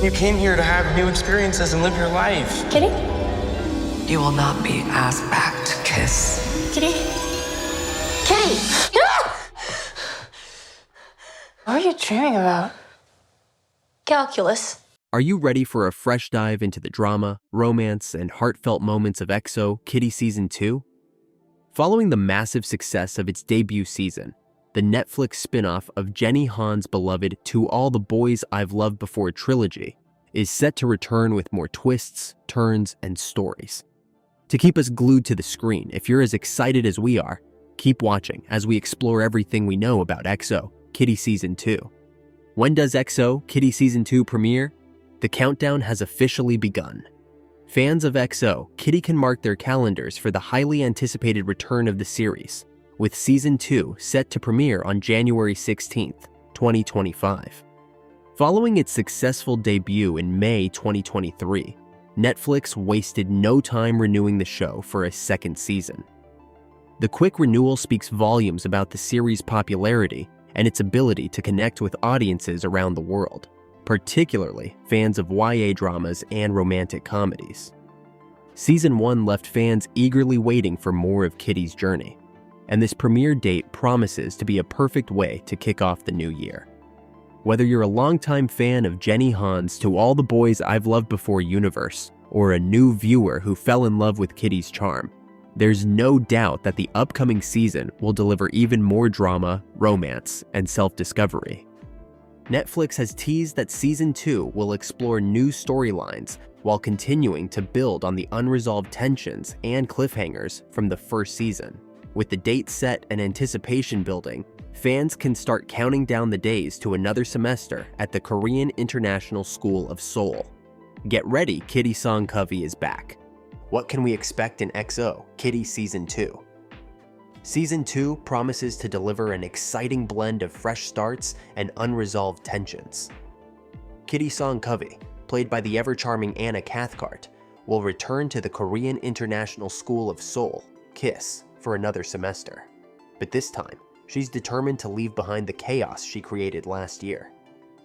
You came here to have new experiences and live your life. Kitty? You will not be asked back to kiss. Kitty? Kitty! Ah! What are you dreaming about? Calculus. Are you ready for a fresh dive into the drama, romance, and heartfelt moments of EXO Kitty Season 2? Following the massive success of its debut season, the Netflix spin-off of Jenny Han's beloved To All the Boys I've Loved Before trilogy is set to return with more twists, turns, and stories. To keep us glued to the screen, if you're as excited as we are, keep watching as we explore everything we know about EXO Kitty Season 2. When does EXO Kitty Season 2 premiere? The countdown has officially begun. Fans of EXO, Kitty can mark their calendars for the highly anticipated return of the series, with Season 2 set to premiere on January 16th, 2025. Following its successful debut in May 2023, Netflix wasted no time renewing the show for a second season. The quick renewal speaks volumes about the series' popularity and its ability to connect with audiences around the world, particularly fans of YA dramas and romantic comedies. Season 1 left fans eagerly waiting for more of Kitty's journey, and this premiere date promises to be a perfect way to kick off the new year. Whether you're a longtime fan of Jenny Han's To All the Boys I've Loved Before universe, or a new viewer who fell in love with Kitty's charm, there's no doubt that the upcoming season will deliver even more drama, romance, and self-discovery. Netflix has teased that Season 2 will explore new storylines while continuing to build on the unresolved tensions and cliffhangers from the first season. With the date set and anticipation building, fans can start counting down the days to another semester at the Korean International School of Seoul. Get ready, Kitty Song Covey is back. What can we expect in EXO Kitty Season 2? Season 2 promises to deliver an exciting blend of fresh starts and unresolved tensions. Kitty Song Covey, played by the ever-charming Anna Cathcart, will return to the Korean International School of Seoul, KISS, for another semester. But this time, she's determined to leave behind the chaos she created last year.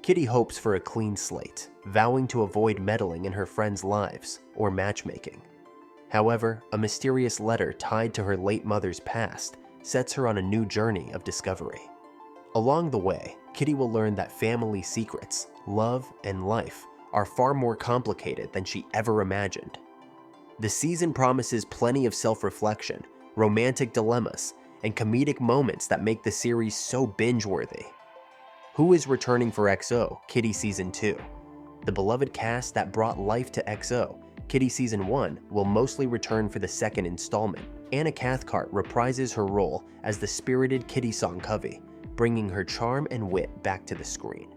Kitty hopes for a clean slate, vowing to avoid meddling in her friends' lives or matchmaking. However, a mysterious letter tied to her late mother's past sets her on a new journey of discovery. Along the way, Kitty will learn that family secrets, love, and life are far more complicated than she ever imagined. The season promises plenty of self-reflection, romantic dilemmas, and comedic moments that make the series so binge-worthy. Who is returning for EXO Kitty Season 2? The beloved cast that brought life to EXO Kitty Season 1 will mostly return for the second installment. Anna Cathcart reprises her role as the spirited Kitty Song Covey, bringing her charm and wit back to the screen.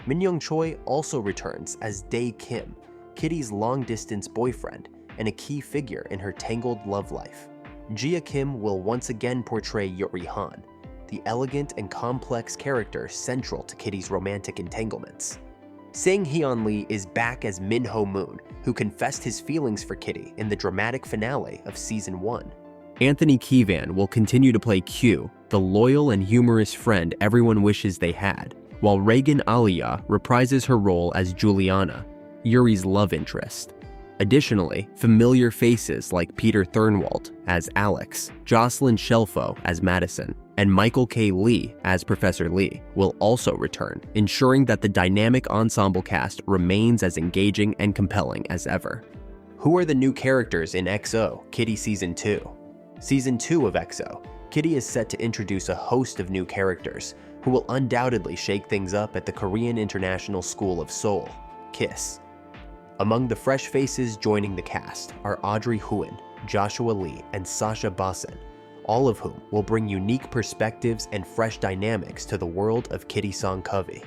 Min Young Choi also returns as Dae Kim, Kitty's long-distance boyfriend and a key figure in her tangled love life. Jia Kim will once again portray Yuri Han, the elegant and complex character central to Kitty's romantic entanglements. Sang Hyun Lee is back as Min Ho Moon, who confessed his feelings for Kitty in the dramatic finale of Season 1. Anthony Kivan will continue to play Q, the loyal and humorous friend everyone wishes they had, while Reagan Aliyah reprises her role as Juliana, Yuri's love interest. Additionally, familiar faces like Peter Thornwald as Alex, Jocelyn Shelfo as Madison, and Michael K. Lee as Professor Lee will also return, ensuring that the dynamic ensemble cast remains as engaging and compelling as ever. Who are the new characters in EXO Kitty Season 2? Season 2 of EXO, Kitty is set to introduce a host of new characters who will undoubtedly shake things up at the Korean International School of Seoul, KISS. Among the fresh faces joining the cast are Audrey Huen, Joshua Lee, and Sasha Basin, all of whom will bring unique perspectives and fresh dynamics to the world of Kitty Song Covey.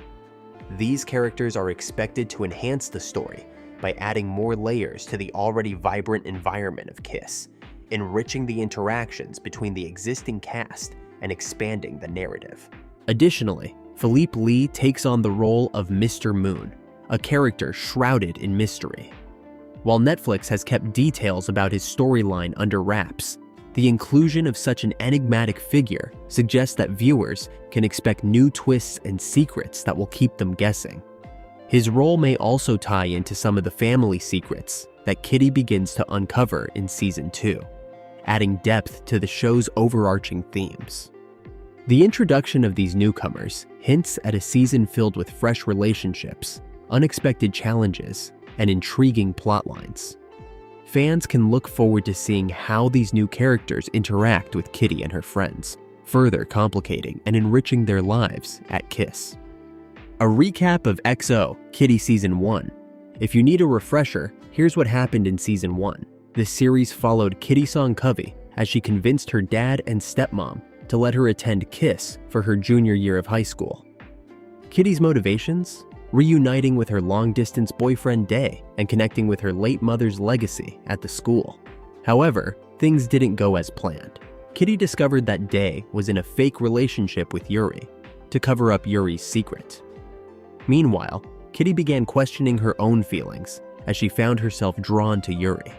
These characters are expected to enhance the story by adding more layers to the already vibrant environment of KISS, enriching the interactions between the existing cast and expanding the narrative. Additionally, Philippe Lee takes on the role of Mr. Moon, a character shrouded in mystery. While Netflix has kept details about his storyline under wraps, the inclusion of such an enigmatic figure suggests that viewers can expect new twists and secrets that will keep them guessing. His role may also tie into some of the family secrets that Kitty begins to uncover in Season 2, adding depth to the show's overarching themes. The introduction of these newcomers hints at a season filled with fresh relationships, unexpected challenges, and intriguing plotlines. Fans can look forward to seeing how these new characters interact with Kitty and her friends, further complicating and enriching their lives at Kiss. A recap of XO, Kitty Season 1. If you need a refresher, here's what happened in Season 1. This series followed Kitty Song Covey as she convinced her dad and stepmom to let her attend Kiss for her junior year of high school. Kitty's motivations? Reuniting with her long-distance boyfriend Dae and connecting with her late mother's legacy at the school. However, things didn't go as planned. Kitty discovered that Dae was in a fake relationship with Yuri to cover up Yuri's secret. Meanwhile, Kitty began questioning her own feelings as she found herself drawn to Yuri.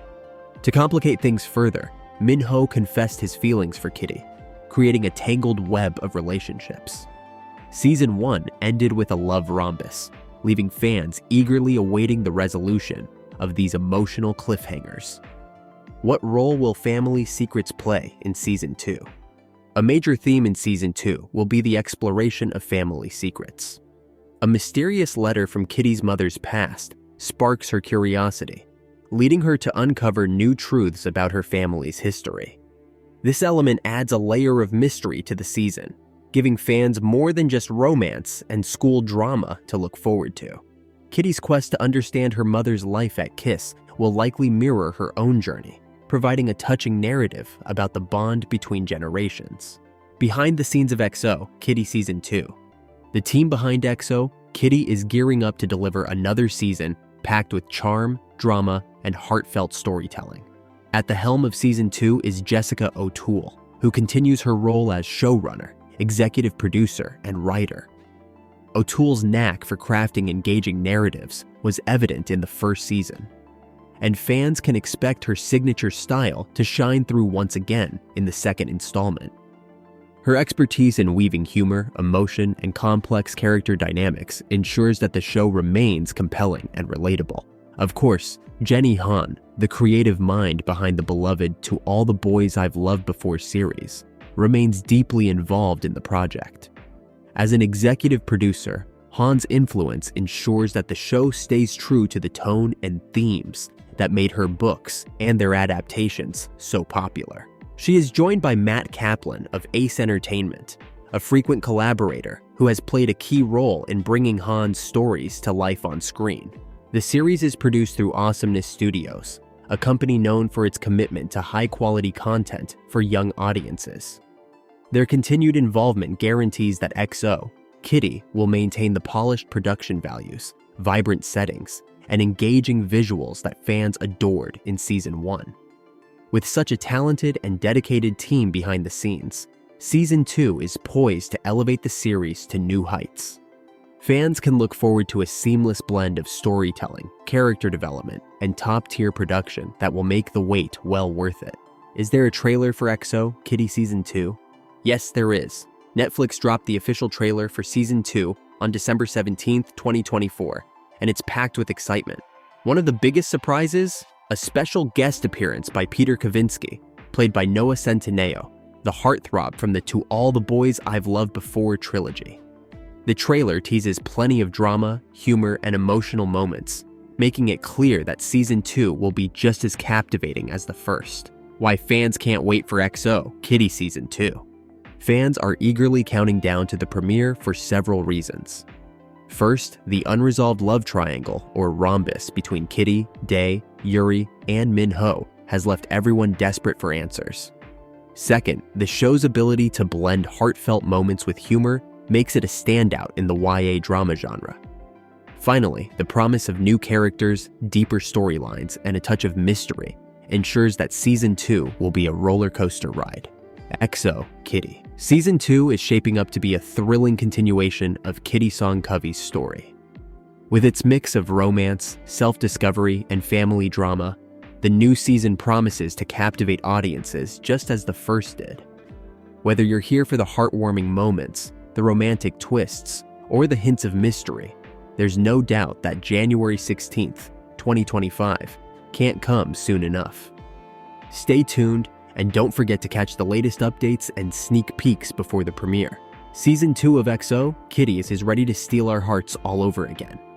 To complicate things further, Minho confessed his feelings for Kitty, creating a tangled web of relationships. Season 1 ended with a love rhombus, leaving fans eagerly awaiting the resolution of these emotional cliffhangers. What role will family secrets play in Season 2? A major theme in Season 2 will be the exploration of family secrets. A mysterious letter from Kitty's mother's past sparks her curiosity, leading her to uncover new truths about her family's history. This element adds a layer of mystery to the season, giving fans more than just romance and school drama to look forward to. Kitty's quest to understand her mother's life at Kiss will likely mirror her own journey, providing a touching narrative about the bond between generations. Behind the scenes of XO, Kitty Season 2. The team behind XO, Kitty, is gearing up to deliver another season packed with charm, drama, and heartfelt storytelling. At the helm of Season 2 is Jessica O'Toole, who continues her role as showrunner, executive producer, and writer. O'Toole's knack for crafting engaging narratives was evident in the first season, and fans can expect her signature style to shine through once again in the second installment. Her expertise in weaving humor, emotion, and complex character dynamics ensures that the show remains compelling and relatable. Of course, Jenny Han, the creative mind behind the beloved To All the Boys I've Loved Before series, remains deeply involved in the project. As an executive producer, Han's influence ensures that the show stays true to the tone and themes that made her books and their adaptations so popular. She is joined by Matt Kaplan of Ace Entertainment, a frequent collaborator who has played a key role in bringing Han's stories to life on screen. The series is produced through Awesomeness Studios, a company known for its commitment to high-quality content for young audiences. Their continued involvement guarantees that XO, Kitty, will maintain the polished production values, vibrant settings, and engaging visuals that fans adored in Season 1. With such a talented and dedicated team behind the scenes, Season 2 is poised to elevate the series to new heights. Fans can look forward to a seamless blend of storytelling, character development, and top-tier production that will make the wait well worth it. Is there a trailer for XO, Kitty Season 2? Yes, there is. Netflix dropped the official trailer for Season 2 on December 17, 2024, and it's packed with excitement. One of the biggest surprises? A special guest appearance by Peter Kavinsky, played by Noah Centineo, the heartthrob from the To All the Boys I've Loved Before trilogy. The trailer teases plenty of drama, humor, and emotional moments, making it clear that Season 2 will be just as captivating as the first. Why fans can't wait for XO, Kitty Season 2. Fans are eagerly counting down to the premiere for several reasons. First, the unresolved love triangle, or rhombus, between Kitty, Dae, Yuri, and Minho has left everyone desperate for answers. Second, the show's ability to blend heartfelt moments with humor makes it a standout in the YA drama genre. Finally, the promise of new characters, deeper storylines, and a touch of mystery ensures that Season 2 will be a roller coaster ride. XO, Kitty. Season 2 is shaping up to be a thrilling continuation of Kitty Song Covey's story. With its mix of romance, self-discovery, and family drama, the new season promises to captivate audiences just as the first did. Whether you're here for the heartwarming moments, the romantic twists, or the hints of mystery, there's no doubt that January 16th, 2025 can't come soon enough. Stay tuned and don't forget to catch the latest updates and sneak peeks before the premiere. Season 2 of XO, Kitty is ready to steal our hearts all over again.